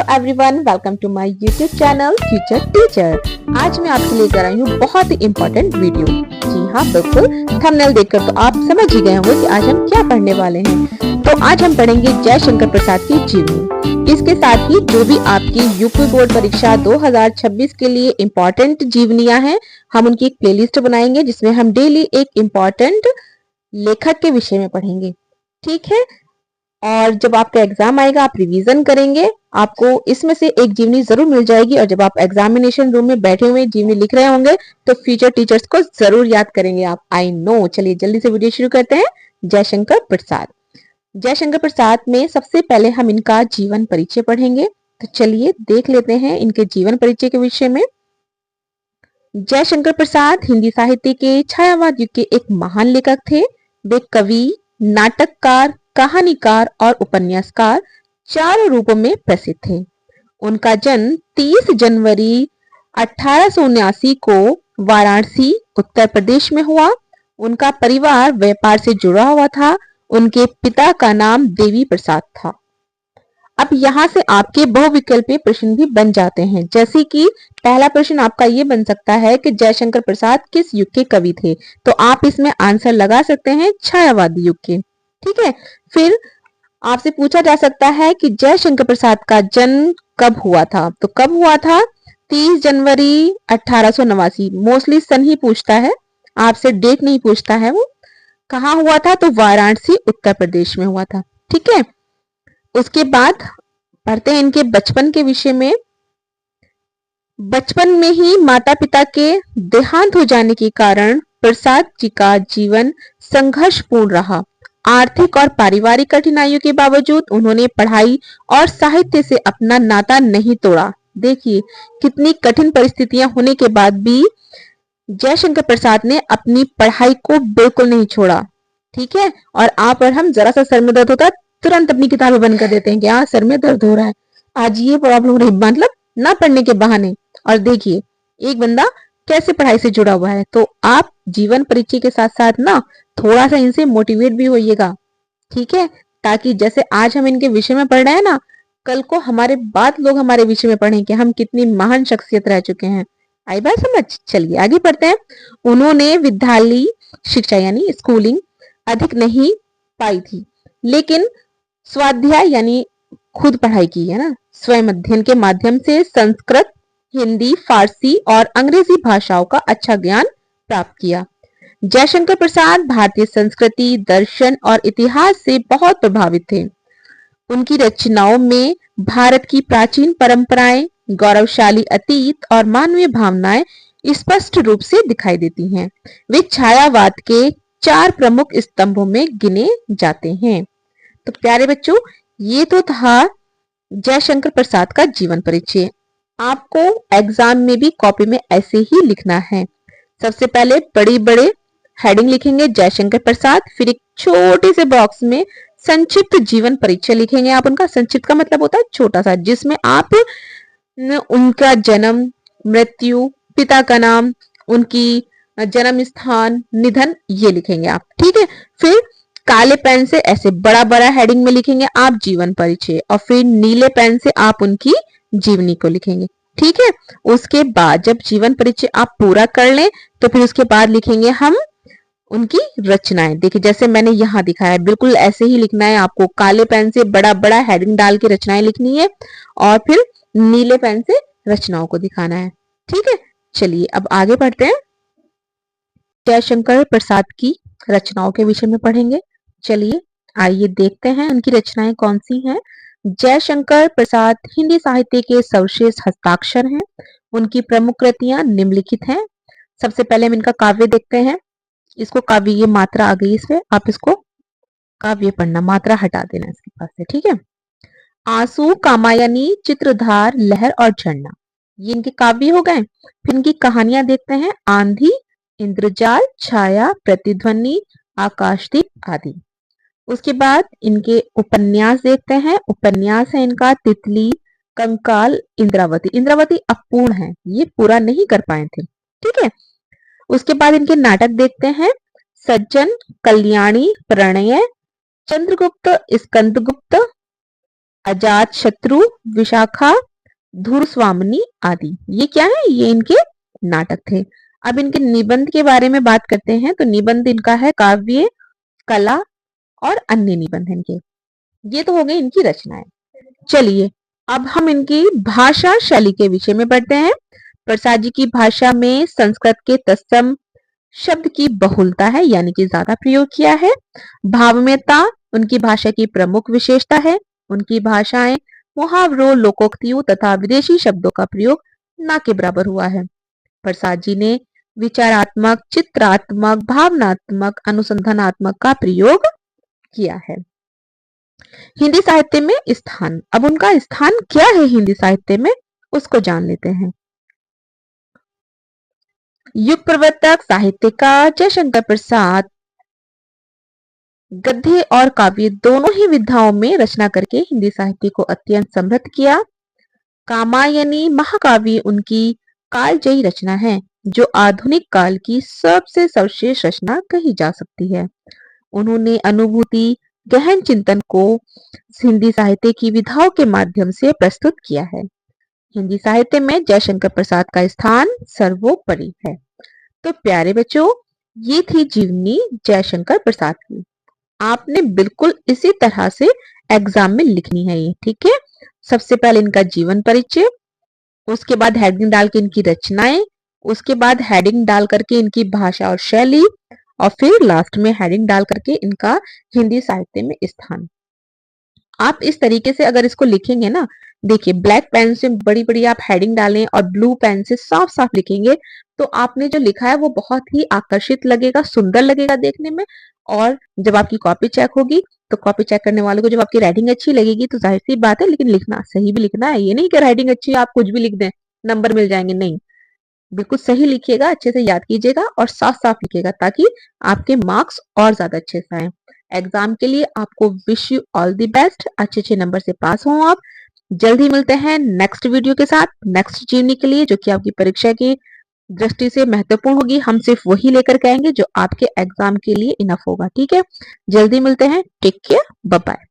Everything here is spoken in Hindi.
Everyone, welcome to my YouTube channel future teacher. आज मैं आपके लिए लेकर आई हूँ बहुत ही इम्पोर्टेंट वीडियो। जी हाँ, बिल्कुल थंबनेल देखकर तो आप समझ ही गए होंगे कि आज हम क्या पढ़ने वाले हैं। तो आज हम पढ़ेंगे जयशंकर प्रसाद की जीवनी। इसके साथ ही जो भी आपकी यूपी बोर्ड परीक्षा 2026 के लिए इम्पोर्टेंट जीवनियां हैं, हम उनकी एक प्लेलिस्ट बनाएंगे जिसमें हम डेली एक इम्पोर्टेंट लेखक के विषय में पढ़ेंगे। ठीक है, और जब आपका एग्जाम आएगा आप रिवीजन करेंगे, आपको इसमें से एक जीवनी जरूर मिल जाएगी। और जब आप एग्जामिनेशन रूम में बैठे हुए जीवनी लिख रहे होंगे तो फ्यूचर टीचर्स को जरूर याद करेंगे आप, आई नो। चलिए जल्दी से वीडियो शुरू करते हैं। जयशंकर प्रसाद। जयशंकर प्रसाद में सबसे पहले हम इनका जीवन परिचय पढ़ेंगे। तो चलिए देख लेते हैं इनके जीवन परिचय के विषय में। जयशंकर प्रसाद हिंदी साहित्य के छायावाद युग के एक महान लेखक थे। वे कवि, नाटककार, कहानीकार और उपन्यासकार चारों रूपों में प्रसिद्ध थे। उनका जन्म 30 जनवरी 1879 को वाराणसी, उत्तर प्रदेश में हुआ। उनका परिवार व्यापार से जुड़ा हुआ था। उनके पिता का नाम देवी प्रसाद था। अब यहाँ से आपके बहुविकल्पीय प्रश्न भी बन जाते हैं, जैसे कि पहला प्रश्न आपका ये बन सकता है कि जयशंकर प्रसाद किस युग के कवि थे। तो आप इसमें आंसर लगा सकते हैं छायावादी युग के। ठीक है, फिर आपसे पूछा जा सकता है कि जयशंकर प्रसाद का जन्म कब हुआ था। तो कब हुआ था? 30 जनवरी 1889। मोस्टली सन ही पूछता है, आपसे डेट नहीं पूछता है। वो कहाँ हुआ था? तो वाराणसी, उत्तर प्रदेश में हुआ था। ठीक है, उसके बाद पढ़ते हैं इनके बचपन के विषय में। बचपन में ही माता पिता के देहांत हो जाने के कारण प्रसाद जी का जीवन संघर्षपूर्ण रहा। आर्थिक और पारिवारिक कठिनाइयों के बावजूद उन्होंने पढ़ाई और साहित्य से अपना नाता नहीं तोड़ा। देखिए कितनी कठिन परिस्थितियां होने के बाद भी जयशंकर प्रसाद ने अपनी पढ़ाई को बिल्कुल नहीं छोड़ा। ठीक है, और आप और हम जरा सा सर में दर्द होता है तुरंत अपनी किताबें बंद कर देते हैं कि हाँ सर में दर्द हो रहा है, आज ये प्रॉब्लम हो रही, मतलब ना पढ़ने के बहाने। और देखिए एक बंदा कैसे पढ़ाई से जुड़ा हुआ है। तो आप जीवन परिचय के साथ साथ ना थोड़ा सा इनसे मोटिवेट भी होइएगा। ठीक है, ताकि जैसे आज हम इनके विषय में पढ़ रहे हैं ना, कल को हमारे बाद लोग हमारे विषय में पढ़ें कि हम कितनी महान शख्सियत रह चुके हैं। आई बात समझ? चलिए आगे पढ़ते हैं। उन्होंने विद्यालयी शिक्षा यानी स्कूलिंग अधिक नहीं पाई थी, लेकिन स्वाध्याय यानी खुद पढ़ाई की है ना, स्वयं अध्ययन के माध्यम से संस्कृत, हिंदी, फारसी और अंग्रेजी भाषाओं का अच्छा ज्ञान प्राप्त किया। जयशंकर प्रसाद भारतीय संस्कृति, दर्शन और इतिहास से बहुत प्रभावित थे। उनकी रचनाओं में भारत की प्राचीन परंपराएं, गौरवशाली अतीत और मानवीय भावनाएं स्पष्ट रूप से दिखाई देती हैं। वे छायावाद के 4 प्रमुख स्तंभों में गिने जाते हैं। तो प्यारे बच्चों, ये तो था जयशंकर प्रसाद का जीवन परिचय। आपको एग्जाम में भी कॉपी में ऐसे ही लिखना है। सबसे पहले बड़े बड़े हेडिंग लिखेंगे जयशंकर प्रसाद, फिर एक छोटे से बॉक्स में संक्षिप्त जीवन परिचय लिखेंगे। आप उनका, संक्षिप्त का मतलब होता है छोटा सा, जिसमें आप उनका जन्म, मृत्यु, पिता का नाम, उनकी जन्म स्थान, निधन, ये लिखेंगे आप। ठीक है, फिर काले पेन से ऐसे बड़ा बड़ा हेडिंग में लिखेंगे आप जीवन परिचय, और फिर नीले पेन से आप उनकी जीवनी को लिखेंगे। ठीक है, उसके बाद जब जीवन परिचय आप पूरा कर लें तो फिर उसके बाद लिखेंगे हम उनकी रचनाएं। देखिए जैसे मैंने यहाँ दिखाया है, बिल्कुल ऐसे ही लिखना है आपको। काले पेन से बड़ा बड़ा हेडिंग डाल के रचनाएं लिखनी है और फिर नीले पेन से रचनाओं को दिखाना है। ठीक है, चलिए अब आगे बढ़ते हैं। जयशंकर प्रसाद की रचनाओं के विषय में पढ़ेंगे। चलिए आइए देखते हैं उनकी रचनाएं कौन सी हैं। जयशंकर प्रसाद हिंदी साहित्य के सर्वश्रेष्ठ हस्ताक्षर हैं। उनकी प्रमुख कृतियां निम्नलिखित हैं। सबसे पहले हम इनका काव्य देखते हैं। इसको काव्य, ये मात्रा आ गई इसमें, आप इसको काव्य पढ़ना, मात्रा हटा देना इसके पास से। ठीक है, आंसू, कामायनी, चित्रधार, लहर और झरना, ये इनके काव्य हो गए। फिर इनकी कहानियां देखते हैं। आंधी, इंद्रजाल, छाया, प्रतिध्वनि, आकाशदीप आदि। उसके बाद इनके उपन्यास देखते हैं। उपन्यास है इनका तितली, कंकाल, इंद्रावती। इंद्रावती अपूर्ण है, ये पूरा नहीं कर पाए थे। ठीक है, उसके बाद इनके नाटक देखते हैं। सज्जन, कल्याणी, प्रणय, चंद्रगुप्त, स्कंदगुप्त, अजात शत्रु, विशाखा, धूर्स्वामिनी आदि। ये क्या है? ये इनके नाटक थे। अब इनके निबंध के बारे में बात करते हैं। तो निबंध इनका है काव्य, कला और अन्य निबंध इनके। ये तो हो गई इनकी रचनाएं। चलिए अब हम इनकी भाषा शैली के विषय में पढ़ते हैं। प्रसाद जी की भाषा में संस्कृत के तत्सम शब्द की बहुलता है, यानी कि ज्यादा प्रयोग किया है। भावमयता उनकी भाषा की प्रमुख विशेषता है। उनकी भाषाएं मुहावरों, लोकोक्तियों तथा विदेशी शब्दों का प्रयोग ना के बराबर हुआ है। प्रसाद जी ने विचारात्मक, चित्रात्मक, भावनात्मक, अनुसंधानात्मक का प्रयोग किया है। हिंदी साहित्य में स्थान, अब उनका स्थान क्या है हिंदी साहित्य में, उसको जान लेते हैं। युग प्रवर्तक साहित्यकार जयशंकर प्रसाद गद्य और काव्य दोनों ही विधाओं में रचना करके हिंदी साहित्य को अत्यंत समृद्ध किया। कामायनी महाकाव्य उनकी कालजयी रचना है, जो आधुनिक काल की सबसे सर्वश्रेष्ठ रचना कही जा सकती है। उन्होंने अनुभूति, गहन चिंतन को हिंदी साहित्य की विधाओं के माध्यम से प्रस्तुत किया है। हिंदी साहित्य में जयशंकर प्रसाद का स्थान सर्वोपरि है। तो प्यारे बच्चों, ये थी जीवनी जयशंकर प्रसाद की। आपने बिल्कुल इसी तरह से एग्जाम में लिखनी है ये, ठीक है। सबसे पहले इनका जीवन परिचय, उसके बाद हेडिंग डाल के इनकी रचनाएं, उसके बाद हेडिंग डाल करके इनकी भाषा और शैली, और फिर लास्ट में हेडिंग डाल करके इनका हिंदी साहित्य में स्थान। आप इस तरीके से अगर इसको लिखेंगे ना, देखिए ब्लैक पेन से बड़ी बड़ी आप हेडिंग डालें और ब्लू पेन से साफ साफ लिखेंगे, तो आपने जो लिखा है वो बहुत ही आकर्षित लगेगा, सुंदर लगेगा देखने में। और जब आपकी कॉपी चेक होगी तो कॉपी चेक करने वालों को जब आपकी राइटिंग अच्छी लगेगी तो जाहिर सी बात है, लेकिन लिखना सही भी लिखना है। ये नहीं कि राइटिंग अच्छी है आप कुछ भी लिख दें नंबर मिल जाएंगे, नहीं, बिल्कुल सही लिखिएगा, अच्छे से याद कीजिएगा और साफ साफ लिखिएगा, ताकि आपके मार्क्स और ज्यादा अच्छे से आए। एग्जाम के लिए आपको wish you all the best, अच्छे अच्छे नंबर से पास हो आप। जल्दी मिलते हैं नेक्स्ट वीडियो के साथ, नेक्स्ट जीवनी के लिए, जो कि आपकी परीक्षा की दृष्टि से महत्वपूर्ण होगी। हम सिर्फ वही लेकर के आएंगे जो आपके एग्जाम के लिए इनफ होगा, ठीक है। जल्दी मिलते हैं, टेक केयर, बाय बाय।